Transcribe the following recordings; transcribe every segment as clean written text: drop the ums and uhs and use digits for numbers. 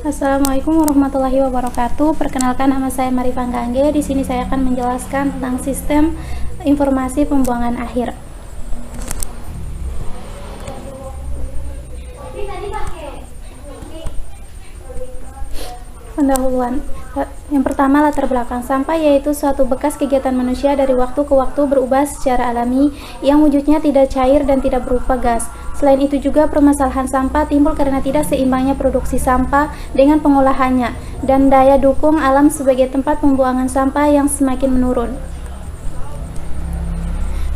Assalamualaikum warahmatullahi wabarakatuh. Perkenalkan, nama saya Marifah Gangge. Di sini saya akan menjelaskan tentang sistem informasi pembuangan akhir. Pendahuluan. Yang pertama, latar belakang sampah, yaitu suatu bekas kegiatan manusia dari waktu ke waktu berubah secara alami yang wujudnya tidak cair dan tidak berupa gas. Selain itu juga permasalahan sampah timbul karena tidak seimbangnya produksi sampah dengan pengolahannya dan daya dukung alam sebagai tempat pembuangan sampah yang semakin menurun.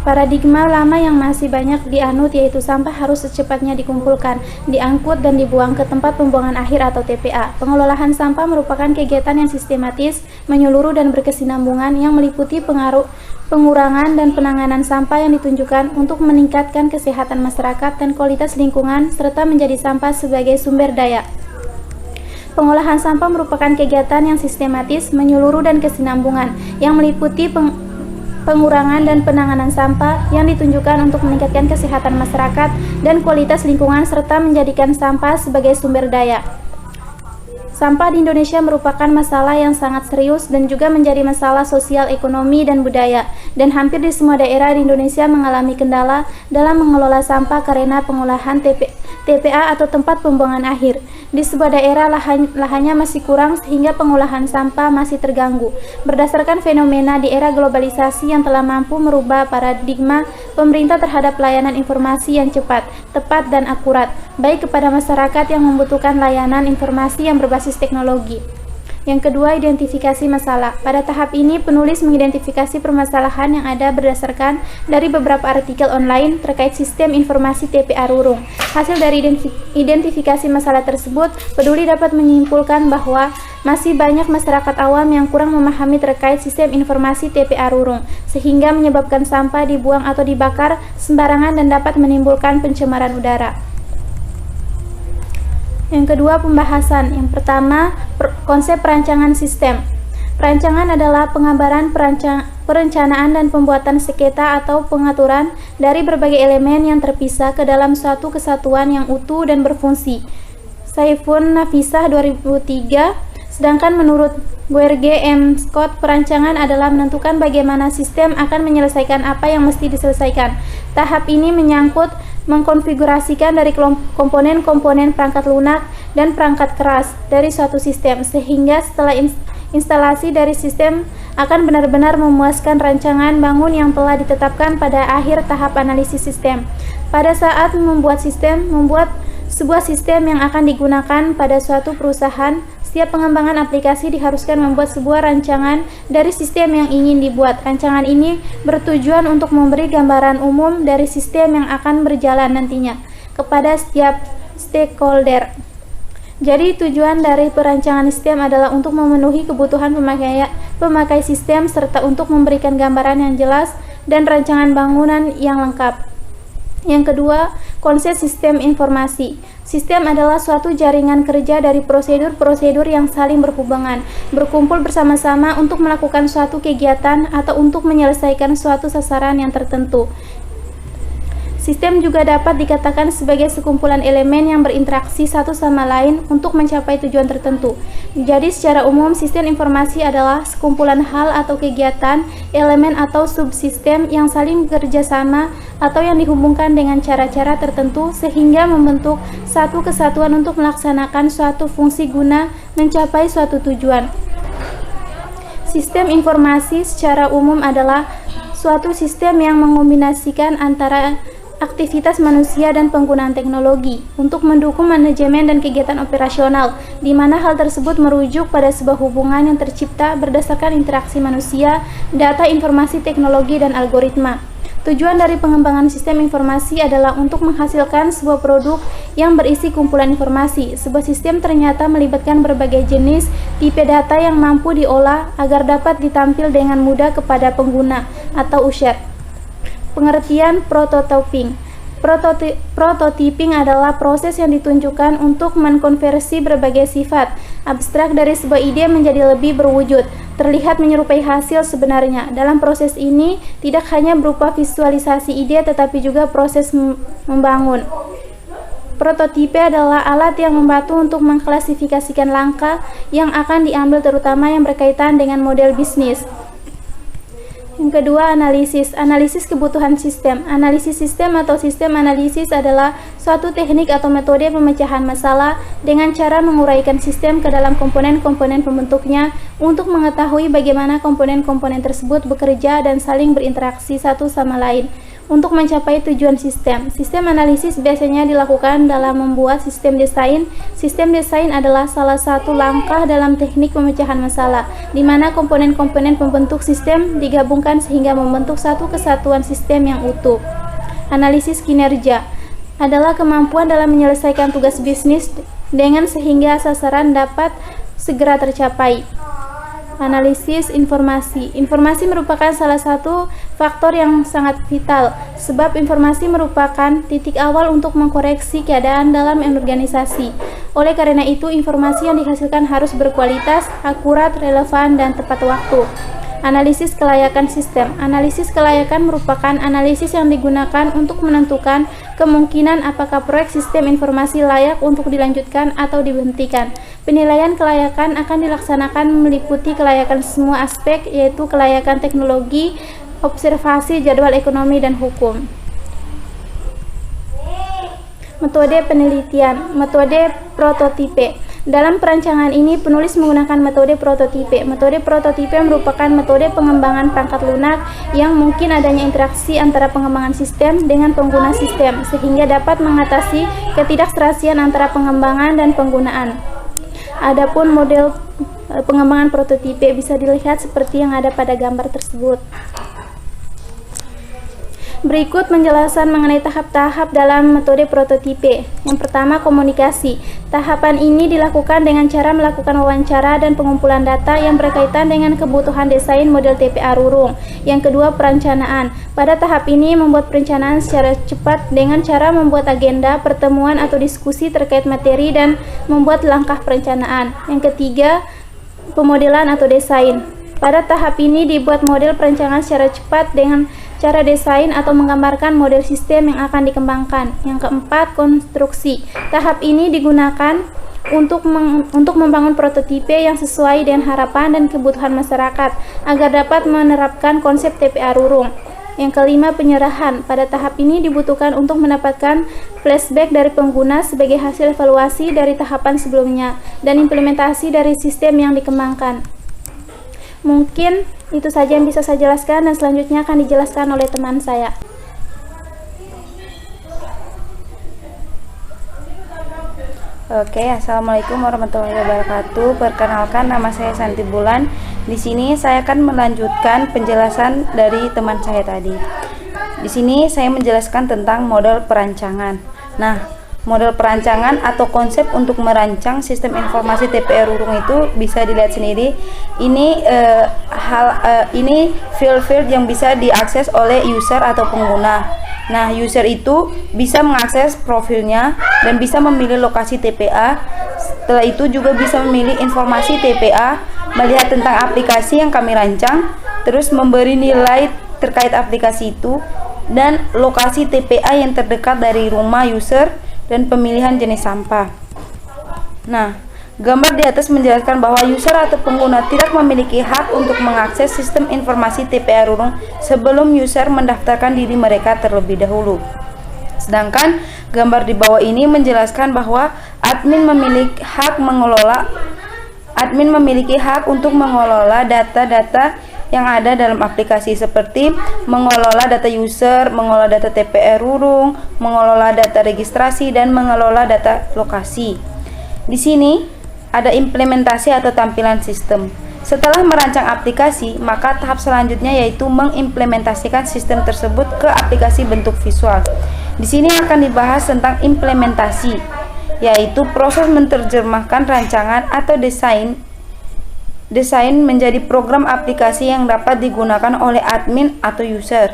Paradigma lama yang masih banyak dianut yaitu sampah harus secepatnya dikumpulkan, diangkut dan dibuang ke tempat pembuangan akhir atau TPA. Pengelolaan sampah merupakan kegiatan yang sistematis, menyeluruh dan berkesinambungan yang meliputi pengurangan dan penanganan sampah yang ditunjukkan untuk meningkatkan kesehatan masyarakat dan kualitas lingkungan serta menjadi sampah sebagai sumber daya. Pengolahan sampah merupakan kegiatan yang sistematis, menyeluruh dan kesinambungan yang meliputi pengurangan dan penanganan sampah yang ditunjukkan untuk meningkatkan kesehatan masyarakat dan kualitas lingkungan serta menjadikan sampah sebagai sumber daya. Sampah di Indonesia merupakan masalah yang sangat serius dan juga menjadi masalah sosial, ekonomi, dan budaya. Dan hampir di semua daerah di Indonesia mengalami kendala dalam mengelola sampah karena pengolahan TPA atau tempat pembuangan akhir. Di sebuah daerah lahannya masih kurang sehingga pengolahan sampah masih terganggu. Berdasarkan fenomena di era globalisasi yang telah mampu merubah paradigma pemerintah terhadap layanan informasi yang cepat, tepat, dan akurat, baik kepada masyarakat yang membutuhkan layanan informasi yang berbasis teknologi. Yang kedua, identifikasi masalah. Pada tahap ini, penulis mengidentifikasi permasalahan yang ada berdasarkan dari beberapa artikel online terkait sistem informasi TPA Rurung. Hasil dari identifikasi masalah tersebut, peduli dapat menyimpulkan bahwa masih banyak masyarakat awam yang kurang memahami terkait sistem informasi TPA Rurung, sehingga menyebabkan sampah dibuang atau dibakar sembarangan dan dapat menimbulkan pencemaran udara. Yang kedua, pembahasan. Yang pertama, konsep perancangan sistem. Perancangan adalah penggambaran perencanaan dan pembuatan sengketa atau pengaturan dari berbagai elemen yang terpisah ke dalam suatu kesatuan yang utuh dan berfungsi. Saifun Nafisah 2003. Sedangkan menurut Guerge M. Scott, perancangan adalah menentukan bagaimana sistem akan menyelesaikan apa yang mesti diselesaikan. Tahap ini menyangkut mengkonfigurasikan dari komponen-komponen perangkat lunak dan perangkat keras dari suatu sistem, sehingga setelah instalasi dari sistem akan benar-benar memuaskan rancangan bangun yang telah ditetapkan pada akhir tahap analisis sistem. Pada saat membuat sebuah sistem yang akan digunakan pada suatu perusahaan, setiap pengembangan aplikasi diharuskan membuat sebuah rancangan dari sistem yang ingin dibuat. Rancangan ini bertujuan untuk memberi gambaran umum dari sistem yang akan berjalan nantinya kepada setiap stakeholder. Jadi tujuan dari perancangan sistem adalah untuk memenuhi kebutuhan pemakai sistem serta untuk memberikan gambaran yang jelas dan rancangan bangunan yang lengkap. Yang kedua, konsep sistem informasi. Sistem adalah suatu jaringan kerja dari prosedur-prosedur yang saling berhubungan, berkumpul bersama-sama untuk melakukan suatu kegiatan atau untuk menyelesaikan suatu sasaran yang tertentu. Sistem juga dapat dikatakan sebagai sekumpulan elemen yang berinteraksi satu sama lain untuk mencapai tujuan tertentu. Jadi secara umum, sistem informasi adalah sekumpulan hal atau kegiatan, elemen atau subsistem yang saling bekerja sama atau yang dihubungkan dengan cara-cara tertentu sehingga membentuk satu kesatuan untuk melaksanakan suatu fungsi guna mencapai suatu tujuan. Sistem informasi secara umum adalah suatu sistem yang mengombinasikan antara aktivitas manusia dan penggunaan teknologi untuk mendukung manajemen dan kegiatan operasional, di mana hal tersebut merujuk pada sebuah hubungan yang tercipta berdasarkan interaksi manusia, data, informasi, teknologi, dan algoritma. Tujuan dari pengembangan sistem informasi adalah untuk menghasilkan sebuah produk yang berisi kumpulan informasi. Sebuah sistem ternyata melibatkan berbagai jenis tipe data yang mampu diolah agar dapat ditampil dengan mudah kepada pengguna atau user. Pengertian prototyping. Prototyping adalah proses yang ditunjukkan untuk mengkonversi berbagai sifat abstrak dari sebuah ide menjadi lebih berwujud, terlihat menyerupai hasil sebenarnya. Dalam proses ini, tidak hanya berupa visualisasi ide, tetapi juga proses membangun. Prototipe adalah alat yang membantu untuk mengklasifikasikan langkah yang akan diambil, terutama yang berkaitan dengan model bisnis. Yang kedua, analisis. Analisis kebutuhan sistem. Analisis sistem atau sistem analisis adalah suatu teknik atau metode pemecahan masalah dengan cara menguraikan sistem ke dalam komponen-komponen pembentuknya untuk mengetahui bagaimana komponen-komponen tersebut bekerja dan saling berinteraksi satu sama lain untuk mencapai tujuan sistem. Sistem analisis biasanya dilakukan dalam membuat sistem desain. Sistem desain adalah salah satu langkah dalam teknik pemecahan masalah, di mana komponen-komponen pembentuk sistem digabungkan sehingga membentuk satu kesatuan sistem yang utuh. Analisis kinerja adalah kemampuan dalam menyelesaikan tugas bisnis dengan sehingga sasaran dapat segera tercapai. Analisis informasi. Informasi merupakan salah satu faktor yang sangat vital, sebab informasi merupakan titik awal untuk mengkoreksi keadaan dalam organisasi. Oleh karena itu, informasi yang dihasilkan harus berkualitas, akurat, relevan, dan tepat waktu. Analisis kelayakan sistem. Analisis kelayakan merupakan analisis yang digunakan untuk menentukan kemungkinan apakah proyek sistem informasi layak untuk dilanjutkan atau dihentikan. Penilaian kelayakan akan dilaksanakan meliputi kelayakan semua aspek, yaitu kelayakan teknologi, observasi, jadwal ekonomi, dan hukum. Metode penelitian. Metode prototipe. Dalam perancangan ini, penulis menggunakan metode prototipe. Metode prototipe merupakan metode pengembangan perangkat lunak yang mungkin adanya interaksi antara pengembangan sistem dengan pengguna sistem, sehingga dapat mengatasi ketidakserasian antara pengembangan dan penggunaan. Adapun model pengembangan prototipe bisa dilihat seperti yang ada pada gambar tersebut. Berikut penjelasan mengenai tahap-tahap dalam metode prototipe. Yang pertama, komunikasi. Tahapan ini dilakukan dengan cara melakukan wawancara dan pengumpulan data yang berkaitan dengan kebutuhan desain model TPA Rurung. Yang kedua, perencanaan. Pada tahap ini, membuat perencanaan secara cepat dengan cara membuat agenda, pertemuan atau diskusi terkait materi dan membuat langkah perencanaan. Yang ketiga, pemodelan atau desain. Pada tahap ini dibuat model perencanaan secara cepat dengan cara desain atau menggambarkan model sistem yang akan dikembangkan. Yang keempat, konstruksi. Tahap ini digunakan untuk membangun prototipe yang sesuai dengan harapan dan kebutuhan masyarakat agar dapat menerapkan konsep TPA Rurung. Yang kelima, penyerahan. Pada tahap ini dibutuhkan untuk mendapatkan flashback dari pengguna sebagai hasil evaluasi dari tahapan sebelumnya dan implementasi dari sistem yang dikembangkan. Mungkin itu saja yang bisa saya jelaskan, dan selanjutnya akan dijelaskan oleh teman saya. Oke, assalamualaikum warahmatullahi wabarakatuh. Perkenalkan, nama saya Santi Bulan. Di sini saya akan melanjutkan penjelasan dari teman saya tadi. Di sini saya menjelaskan tentang model perancangan. Nah, model perancangan atau konsep untuk merancang sistem informasi TPA Rurung itu bisa dilihat sendiri. Ini ini field-field yang bisa diakses oleh user atau pengguna. Nah, user itu bisa mengakses profilnya dan bisa memilih lokasi TPA. Setelah itu juga bisa memilih informasi TPA, melihat tentang aplikasi yang kami rancang, terus memberi nilai terkait aplikasi itu dan lokasi TPA yang terdekat dari rumah user dan pemilihan jenis sampah. Nah, gambar di atas menjelaskan bahwa user atau pengguna tidak memiliki hak untuk mengakses sistem informasi TPA Rurung sebelum user mendaftarkan diri mereka terlebih dahulu. Sedangkan gambar di bawah ini menjelaskan bahwa admin memiliki hak untuk mengelola data-data yang ada dalam aplikasi, seperti mengelola data user, mengelola data TPA Rurung, mengelola data registrasi, dan mengelola data lokasi. Di sini ada implementasi atau tampilan sistem. Setelah merancang aplikasi, maka tahap selanjutnya yaitu mengimplementasikan sistem tersebut ke aplikasi bentuk visual. Di sini akan dibahas tentang implementasi, yaitu proses menerjemahkan rancangan atau desain menjadi program aplikasi yang dapat digunakan oleh admin atau user.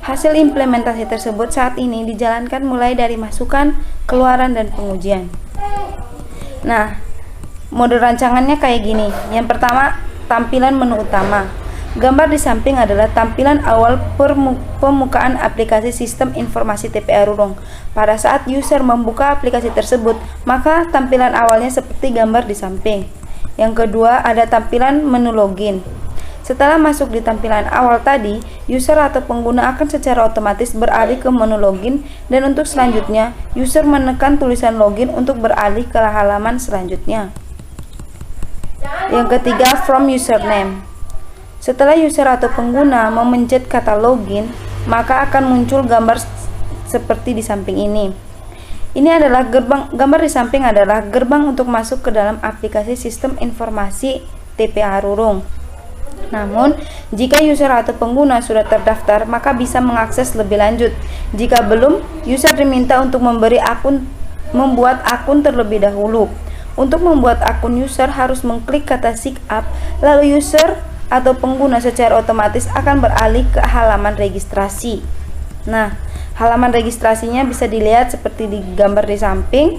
Hasil implementasi tersebut saat ini dijalankan mulai dari masukan, keluaran, dan pengujian. Nah, mode rancangannya kayak gini. Yang pertama, tampilan menu utama. Gambar di samping adalah tampilan awal pembukaan aplikasi sistem informasi TPA Rurung. Pada saat user membuka aplikasi tersebut, maka tampilan awalnya seperti gambar di samping. Yang kedua, ada tampilan menu login. Setelah masuk di tampilan awal tadi, user atau pengguna akan secara otomatis beralih ke menu login, dan untuk selanjutnya, user menekan tulisan login untuk beralih ke halaman selanjutnya. Yang ketiga, from username. Setelah user atau pengguna memencet kata login, maka akan muncul gambar seperti di samping ini. Ini adalah gambar di samping adalah gerbang untuk masuk ke dalam aplikasi sistem informasi TPA Rurung. Namun, jika user atau pengguna sudah terdaftar, maka bisa mengakses lebih lanjut. Jika belum, user diminta untuk membuat akun terlebih dahulu. Untuk membuat akun, user harus mengklik kata sign up, lalu user atau pengguna secara otomatis akan beralih ke halaman registrasi. Nah, halaman registrasinya bisa dilihat seperti di gambar di samping,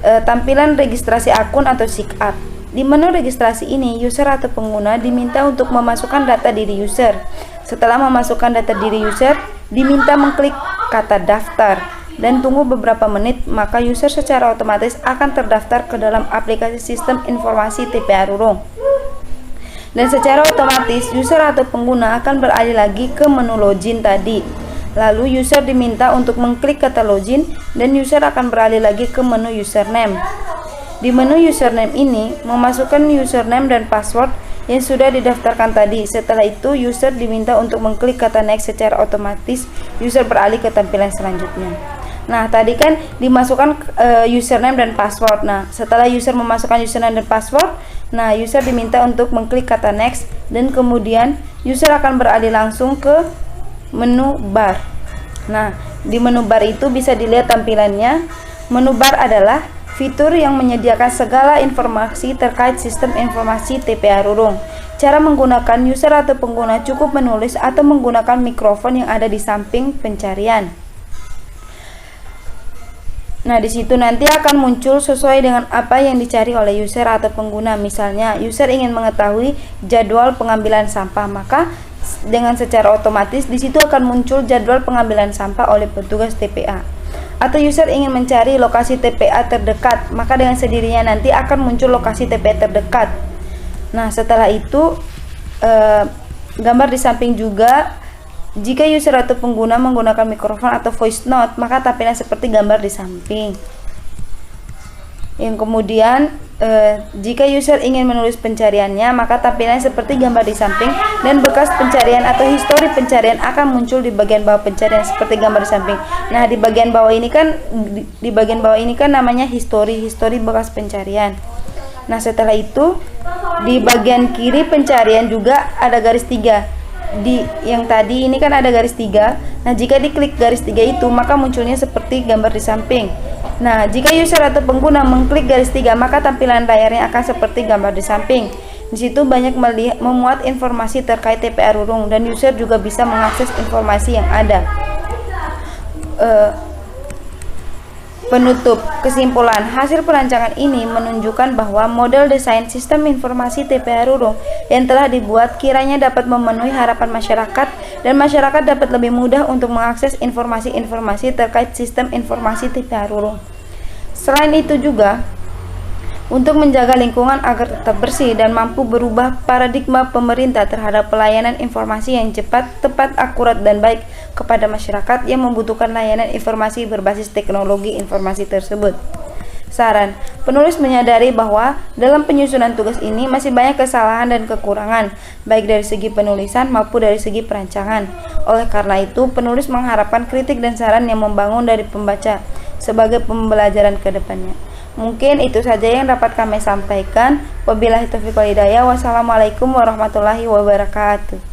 tampilan registrasi akun atau sign up. Di menu registrasi ini, user atau pengguna diminta untuk memasukkan data diri user. Setelah memasukkan data diri user, diminta mengklik kata daftar dan tunggu beberapa menit, maka user secara otomatis akan terdaftar ke dalam aplikasi sistem informasi TPA Rurung. Dan secara otomatis user atau pengguna akan beralih lagi ke menu login tadi. Lalu user diminta untuk mengklik kata login dan user akan beralih lagi ke menu username. Di menu username ini, memasukkan username dan password yang sudah didaftarkan tadi. Setelah itu, user diminta untuk mengklik kata next. Secara otomatis user beralih ke tampilan selanjutnya. Nah, tadi kan dimasukkan username dan password. Nah, setelah user memasukkan username dan password, nah user diminta untuk mengklik kata next, dan kemudian user akan beralih langsung ke menu bar. Nah, di menu bar itu bisa dilihat tampilannya. Menu bar adalah fitur yang menyediakan segala informasi terkait sistem informasi TPA Rurung. Cara menggunakan, user atau pengguna cukup menulis atau menggunakan mikrofon yang ada di samping pencarian. Nah, di situ nanti akan muncul sesuai dengan apa yang dicari oleh user atau pengguna. Misalnya, user ingin mengetahui jadwal pengambilan sampah, maka dengan secara otomatis di situ akan muncul jadwal pengambilan sampah oleh petugas TPA. Atau user ingin mencari lokasi TPA terdekat, maka dengan sendirinya nanti akan muncul lokasi TPA terdekat. Nah, setelah itu gambar di samping juga, jika user atau pengguna menggunakan mikrofon atau voice note, maka tampilan seperti gambar di samping. Yang kemudian, jika user ingin menulis pencariannya, maka tampilan seperti gambar di samping, dan bekas pencarian atau histori pencarian akan muncul di bagian bawah pencarian seperti gambar di samping. Nah, di bagian bawah ini kan namanya histori bekas pencarian. Nah, setelah itu di bagian kiri pencarian juga ada garis 3. Yang tadi ini kan ada garis 3. Nah, jika diklik garis 3 itu, maka munculnya seperti gambar di samping. Nah, jika user atau pengguna mengklik garis 3, maka tampilan layarnya akan seperti gambar di samping. Di situ banyak memuat informasi terkait TPA Rurung, dan user juga bisa mengakses informasi yang ada. Penutup, kesimpulan, hasil perancangan ini menunjukkan bahwa model desain sistem informasi TPA Rurung yang telah dibuat kiranya dapat memenuhi harapan masyarakat, dan masyarakat dapat lebih mudah untuk mengakses informasi-informasi terkait sistem informasi TPA Rurung. Selain itu juga, untuk menjaga lingkungan agar tetap bersih dan mampu berubah paradigma pemerintah terhadap pelayanan informasi yang cepat, tepat, akurat, dan baik kepada masyarakat yang membutuhkan layanan informasi berbasis teknologi informasi tersebut. Saran, penulis menyadari bahwa dalam penyusunan tugas ini masih banyak kesalahan dan kekurangan, baik dari segi penulisan maupun dari segi perancangan. Oleh karena itu, penulis mengharapkan kritik dan saran yang membangun dari pembaca sebagai pembelajaran ke depannya. Mungkin itu saja yang dapat kami sampaikan. Wabillahi taufiq wal hidayah. Wassalamualaikum warahmatullahi wabarakatuh.